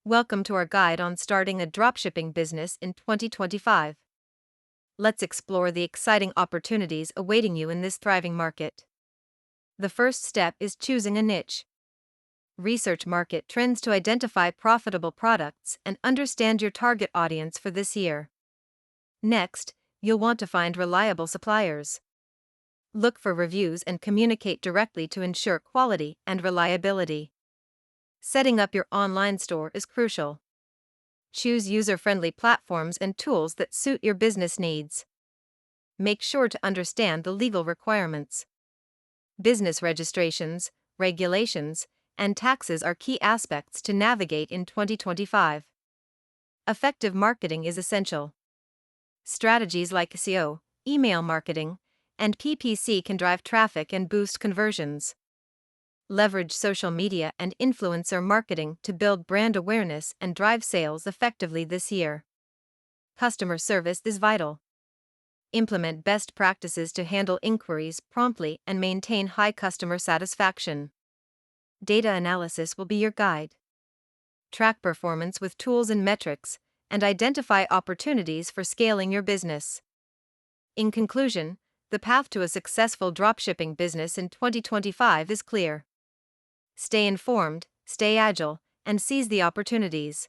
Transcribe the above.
Welcome to our guide on starting a dropshipping business in 2025. Let's explore the exciting opportunities awaiting you in this thriving market. The first step is choosing a niche. Research market trends to identify profitable products and understand your target audience for this year. Next, you'll want to find reliable suppliers. Look for reviews and communicate directly to ensure quality and reliability. Setting up your online store is crucial. Choose user-friendly platforms and tools that suit your business needs. Make sure to understand the legal requirements. Business registrations, regulations, and taxes are key aspects to navigate in 2025. Effective marketing is essential. Strategies like SEO, email marketing, and PPC can drive traffic and boost conversions. Leverage social media and influencer marketing to build brand awareness and drive sales effectively this year. Customer service is vital. Implement best practices to handle inquiries promptly and maintain high customer satisfaction. Data analysis will be your guide. Track performance with tools and metrics, and identify opportunities for scaling your business. In conclusion, the path to a successful dropshipping business in 2025 is clear. Stay informed, stay agile, and seize the opportunities.